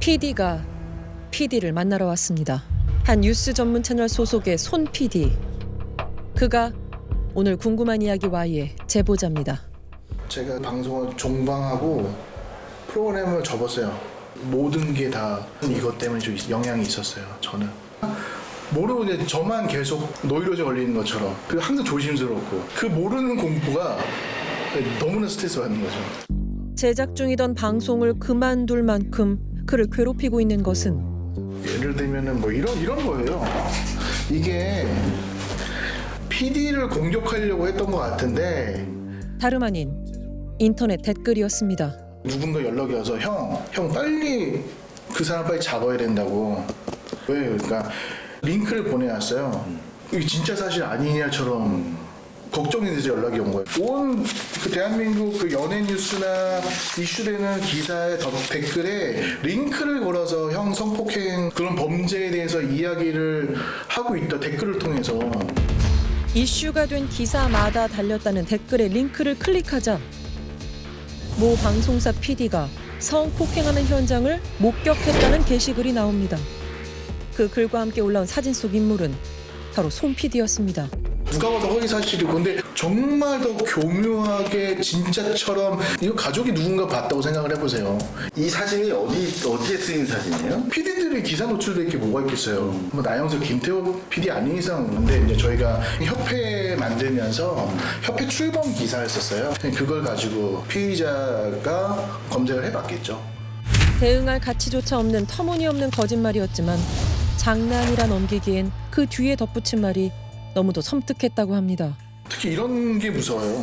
PD가 PD를 만나러 왔습니다. 한 뉴스 전문 채널 소속의 손 PD. 그가 오늘 궁금한 이야기 Y의 제보자입니다. 제가 방송을 종방하고 프로그램을 접었어요. 모든 게 다 이것 때문에 좀 영향이 있었어요. 저는 모르고 이제 저만 계속 노이로제 걸리는 것처럼 항상 조심스럽고 그 모르는 공포가 너무나 스트레스 받는 거죠. 제작 중이던 방송을 그만둘 만큼 그를 괴롭히고 있는 것은 예를 들면은 뭐 이런 거예요. 이게 PD를 공격하려고 했던 것 같은데 다름 아닌 인터넷 댓글이었습니다. 누군가 연락이 와서 형 빨리 그 사람 빨리 잡아야 된다고. 왜? 그러니까 링크를 보내왔어요. 이게 진짜 사실 아니냐처럼 걱정이 돼서 연락이 온 거예요. 온 그 대한민국 그 연예 뉴스나 이슈되는 기사의 댓글에 링크를 걸어서 형 성폭행 그런 범죄에 대해서 이야기를 하고 있다. 댓글을 통해서. 이슈가 된 기사마다 달렸다는 댓글에 링크를 클릭하자 모 방송사 PD가 성폭행하는 현장을 목격했다는 게시글이 나옵니다. 그 글과 함께 올라온 사진 속 인물은 바로 손 PD였습니다. 누가 봐도 허위사실이고 근데 정말 더 교묘하게 진짜처럼 이거 가족이 누군가 봤다고 생각을 해보세요. 이 사진이 어디에 쓰인 사진이에요? PD들이 기사 노출될 게 뭐가 있겠어요. 뭐 나영석, 김태호 PD 아닌 이상. 근데 이제 저희가 협회 만들면서 협회 출범 기사를 썼어요. 그걸 가지고 피의자가 검색을 해봤겠죠. 대응할 가치조차 없는 터무니없는 거짓말이었지만 장난이라 넘기기엔 그 뒤에 덧붙인 말이 너무도 섬뜩했다고 합니다. 특히 이런 게 무서워요.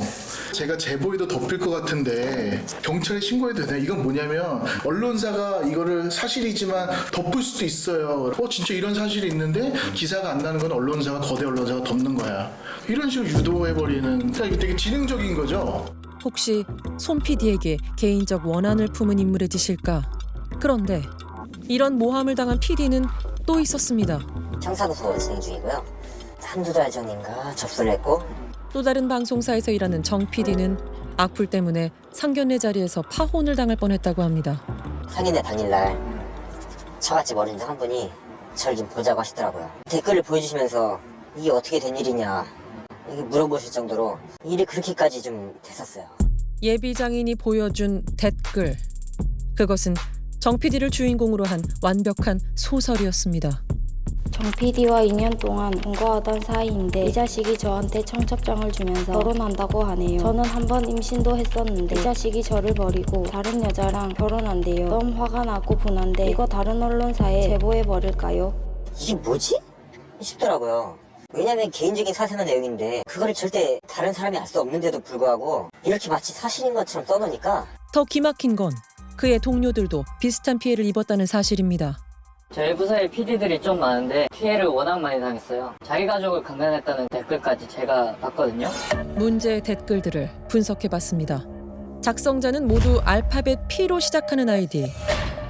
제가 제보에도 덮일 것 같은데 경찰에 신고해도 되나? 이건 뭐냐면 언론사가 이거를 사실이지만 덮을 수도 있어요. 진짜 이런 사실이 있는데 기사가 안 나는 건 언론사가 거대 언론사가 덮는 거야. 이런 식으로 유도해버리는 그러니까 이게 되게 지능적인 거죠. 혹시 손 PD에게 개인적 원한을 품은 인물의 짓일까? 그런데 이런 모함을 당한 PD는 또 있었습니다. 형사고소 진행 중이고요. 한두 달 전인가 접수를 했고 또 다른 방송사에서 일하는 정 PD는 악플 때문에 상견례 자리에서 파혼을 당할 뻔했다고 합니다. 상견례 당일날 저같이 머리는 한 분이 저를 좀 보자고 하시더라고요. 댓글을 보여주시면서 이게 어떻게 된 일이냐 이렇게 물어보실 정도로 일이 그렇게까지 좀 됐었어요. 예비장인이 보여준 댓글. 그것은 정 PD를 주인공으로 한 완벽한 소설이었습니다. 정 PD와 2년 동안 동거하던 사이인데 이 자식이 저한테 청첩장을 주면서 결혼한다고 하네요. 저는 한 번 임신도 했었는데 이 자식이 저를 버리고 다른 여자랑 결혼한대요. 너무 화가 나고 분한데 이거 다른 언론사에 제보해버릴까요? 이게 뭐지? 싶더라고요. 왜냐면 개인적인 사생활 내용인데 그거를 절대 다른 사람이 알 수 없는데도 불구하고 이렇게 마치 사실인 것처럼 써놓으니까 더 기막힌 건 그의 동료들도 비슷한 피해를 입었다는 사실입니다. 저희 부서에 PD들이 좀 많은데 피해를 워낙 많이 당했어요. 자기 가족을 강간했다는 댓글까지 제가 봤거든요. 문제의 댓글들을 분석해봤습니다. 작성자는 모두 알파벳 P로 시작하는 아이디.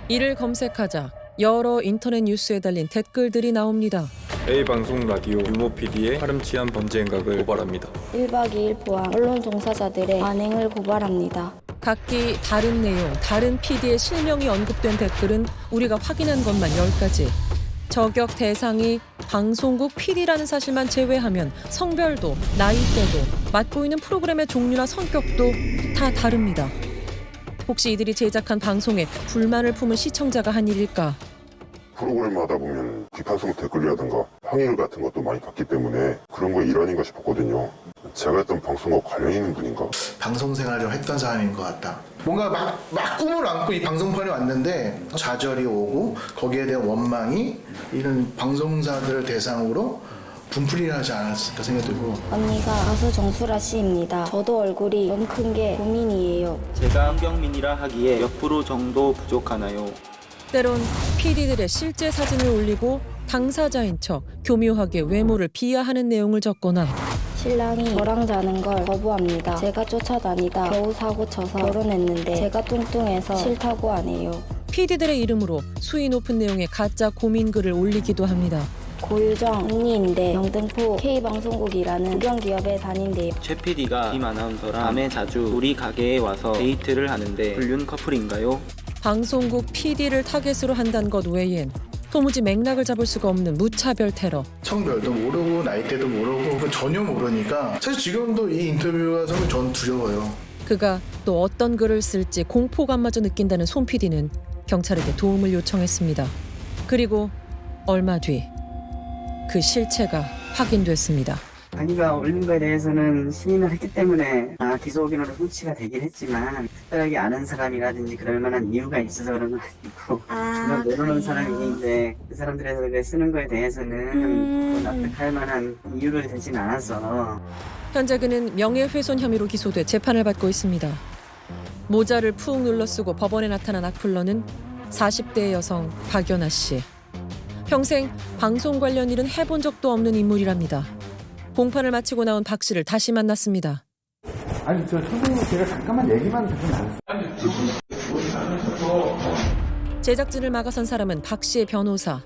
이를 검색하자 여러 인터넷 뉴스에 달린 댓글들이 나옵니다. A방송 라디오 유모 PD의 파렴치한 범죄 행각을 고발합니다. 1박 2일 포함 언론 종사자들의 만행을 고발합니다. 각기 다른 내용, 다른 PD의 실명이 언급된 댓글은 우리가 확인한 것만 10가지. 저격 대상이 방송국 PD라는 사실만 제외하면 성별도, 나이대도, 맛보이는 프로그램의 종류나 성격도 다 다릅니다. 혹시 이들이 제작한 방송에 불만을 품은 시청자가 한 일일까? 프로그램 하다 보면 비판성 댓글이라든가 항의글 같은 것도 많이 받기 때문에 그런 거 일환인가 싶었거든요. 제가 했던 방송과 관련 있는 분인가? 방송 생활을 좀 했던 사람인 것 같다. 뭔가 막 꿈을 안고 이 방송판에 왔는데 좌절이 오고 거기에 대한 원망이 이런 방송사들을 대상으로 분풀이 하지 않았을까 생각이 들고. 언니가 가수 정수라 씨입니다. 저도 얼굴이 너무 큰 게 고민이에요. 제가 한경민이라 하기에 몇 프로 정도 부족하나요? 때론 PD들의 실제 사진을 올리고 당사자인 척 교묘하게 외모를 비하하는 내용을 적거나 신랑이 저랑 자는 걸 거부합니다. 제가 쫓아다니다 겨우 사고 쳐서 결혼했는데 제가 뚱뚱해서 싫다고 하네요. PD들의 이름으로 수위 높은 내용의 가짜 고민글을 올리기도 합니다. 고유정 언니인데 영등포 K방송국이라는 국영기업에 다닌대요. 최 PD가 김 아나운서랑 밤에 자주 우리 가게에 와서 데이트를 하는데 불륜 커플인가요? 방송국 PD를 타겟으로 한다는 것 외엔 도무지 맥락을 잡을 수가 없는 무차별 테러. 성별도 모르고 나이대도 모르고 전혀 모르니까 사실 지금도 이 인터뷰가 정말 전 두려워요. 그가 또 어떤 글을 쓸지 공포감마저 느낀다는 손 PD는 경찰에게 도움을 요청했습니다. 그리고 얼마 뒤 그 실체가 확인됐습니다. 자기가 올린 거에 대해서는 시인을 했기 때문에 기소 의견으로 송치가 되긴 했지만 특별하게 아는 사람이라든지 그럴 만한 이유가 있어서 그런 건 아니고 전혀 모르는 사람인데 그 사람들에서 쓰는 거에 대해서는 납득할 만한 이유를 대진 않아서 현재 그는 명예훼손 혐의로 기소돼 재판을 받고 있습니다. 모자를 푹 눌러 쓰고 법원에 나타난 악플러는 40대의 여성 박연아 씨. 평생 방송 관련 일은 해본 적도 없는 인물이랍니다. 공판을 마치고 나온 박 씨를 다시 만났습니다. 아니 저 선생님 제가 잠깐만 얘기만 듣지 않았어요. 제작진을 막아선 사람은 박 씨의 변호사.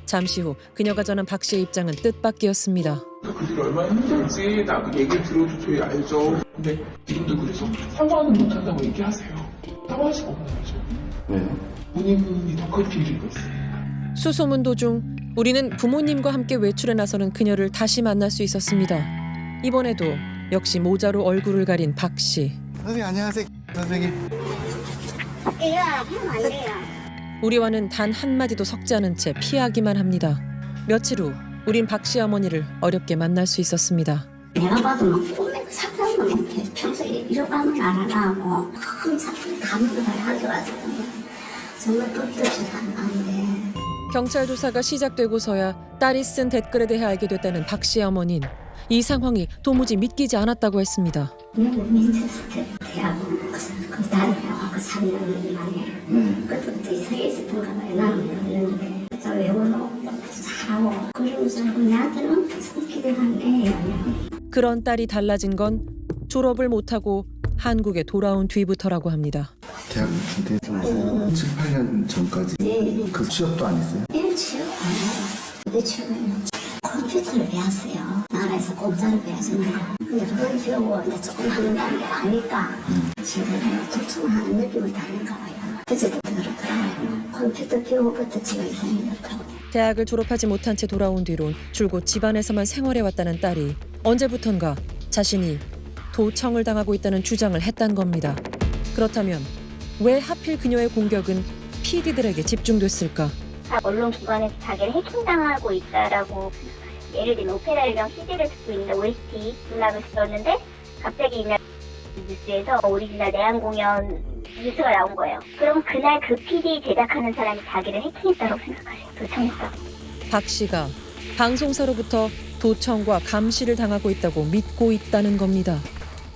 잠시 후 그녀가 전한 박 씨의 입장은 뜻밖이었습니다. 그들이 얼마나 힘들지 나 그 얘기를 들어도 저희 알죠. 근데 지금도 그래서 사과는 못한다고 얘기하세요. 사과할 수가 없는 거죠. 네. 본인이 더 큰 피해를 입었어요. 수소문 도중 우리는 부모님과 함께 외출에 나서는 그녀를 다시 만날 수 있었습니다. 이번에도 역시 모자로 얼굴을 가린 박 씨. 선생님 안녕하세요. 선생님. 이거 하면 안 돼요. 우리와는 단 한마디도 섞지 않은 채 피하기만 합니다. 며칠 후 우린 박 씨 어머니를 어렵게 만날 수 있었습니다. 내가 봐도 막 꿈에 상상도 못해. 평소에 이런 말은 안 하고 항상 감독을 하게 와서 정말 뜻도 없이 살아가는데. 경찰 조사가 시작되고서야 딸이 쓴 댓글에 대해 알게 됐다는 박 씨의 어머니는 이 상황이 도무지 믿기지 않았다고 했습니다. 미국 민체스터 대학원 그 다니다가 그 3년 만에 그때부터 이상해 있었던가 봐요. 나는 그랬는데 저 외국어도 잘하고 그러면서 내한테는 엄청 기대한 애예요. 그런 딸이 달라진 건 졸업을 못하고 한국에 돌아온 뒤부터라고 합니다. 대학 군대에서 나서 7, 8년 전까지 그 취업도 안 했어요? 예, 취업 안 해요. 근데 취업은 컴퓨터를 배웠어요. 나라에서 공짜로 배워주는 거. 근데 그걸 배우고 이제 조금 하는 게 아니까 제가 도청하는 느낌을 받는가 봐요. 그제부터 그렇더라고요. 컴퓨터 배우고부터 제가 이상해졌다고. 대학을 졸업하지 못한 채 돌아온 뒤론 줄곧 집안에서만 생활해왔다는 딸이 언제부턴가 자신이 도청을 당하고 있다는 주장을 했단 겁니다. 그렇다면 왜 하필 그녀의 공격은 PD들에게 집중됐을까? 언론기관에서 자기를 해킹당하고 있다라고 예를 들면 오페라 유령 CD를 듣고 있는데 OST 음악을 썼는데 갑자기 이날 뉴스에서 오리지널 내한 공연 뉴스가 나온 거예요. 그럼 그날 그 PD 제작하는 사람이 자기를 해킹했다고 생각하세요. 도청했다고. 박 씨가 방송사로부터 도청과 감시를 당하고 있다고 믿고 있다는 겁니다.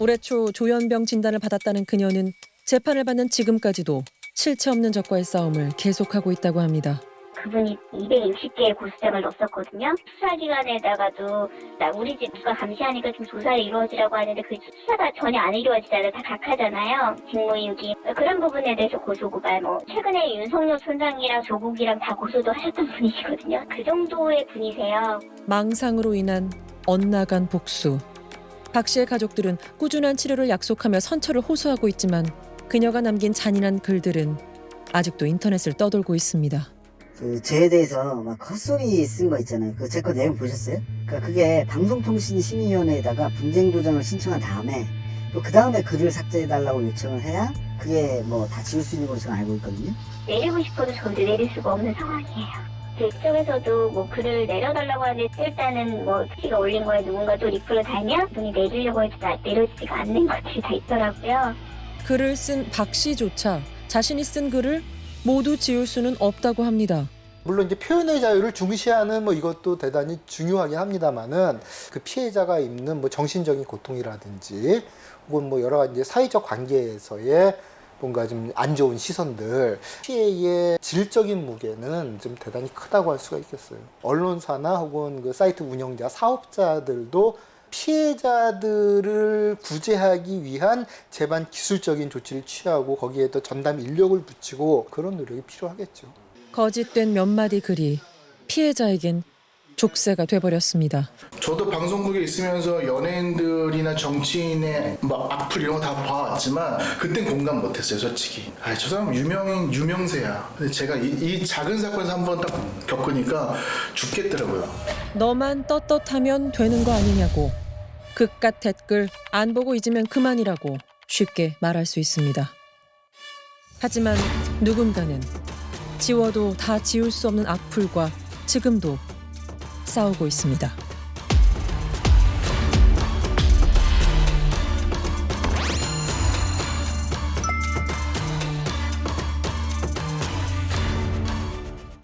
올해 초 조현병 진단을 받았다는 그녀는 재판을 받는 지금까지도 실체 없는 적과의 싸움을 계속하고 있다고 합니다. 그분이 260개의 고소장을 넣었거든요. 수사기관에다가도 우리 집 누가 감시하니까 좀 조사를 이루어지라고 하는데 그 수사가 전혀 안 이루어지잖아요. 다 각하잖아요. 직무유기. 그런 부분에 대해서 고소고발 최근에 윤석열 총장이랑 조국이랑 다 고소도 하셨던 분이시거든요. 그 정도의 분이세요. 망상으로 인한 엇나간 복수. 박 씨의 가족들은 꾸준한 치료를 약속하며 선처를 호소하고 있지만 그녀가 남긴 잔인한 글들은 아직도 인터넷을 떠돌고 있습니다. 저에 대해서 막 헛소리 쓴 거 있잖아요. 제 거 내용 보셨어요? 그러니까 그게 방송통신심의위원회에다가 분쟁 조정을 신청한 다음에 또 그 다음에 글을 삭제해달라고 요청을 해야 그게 다 지울 수 있는 걸로 제가 알고 있거든요. 내리고 싶어도 저한테 내릴 수가 없는 상황이에요. 그쪽에서도 글을 내려달라고 하는데 일단은 PD가 올린 거에 누군가 또 리플을 달면 분이 내리려고 해도 내려지지가 않는 것들이 다 있더라고요. 글을 쓴 박 씨조차 자신이 쓴 글을 모두 지울 수는 없다고 합니다. 물론 이제 표현의 자유를 중시하는 이것도 대단히 중요하긴 합니다만은 그 피해자가 입는 정신적인 고통이라든지 혹은 여러 가지 이제 사회적 관계에서의 뭔가 좀 안 좋은 시선들, 피해의 질적인 무게는 좀 대단히 크다고 할 수가 있겠어요. 언론사나 혹은 그 사이트 운영자, 사업자들도 피해자들을 구제하기 위한 제반 기술적인 조치를 취하고 거기에 또 전담 인력을 붙이고 그런 노력이 필요하겠죠. 거짓된 몇 마디 글이 피해자에겐 족쇄가 돼버렸습니다. 저도 방송국에 있으면서 연예인들이나 정치인의 막 악플 이런 거 다 봐왔지만 그땐 공감 못했어요, 솔직히. 저 사람 유명세야. 근데 제가 이 작은 사건에서 한번 딱 겪으니까 죽겠더라고요. 너만 떳떳하면 되는 거 아니냐고. 그깟 댓글 안 보고 잊으면 그만이라고 쉽게 말할 수 있습니다. 하지만 누군가는 지워도 다 지울 수 없는 악플과 지금도 싸우고 있습니다.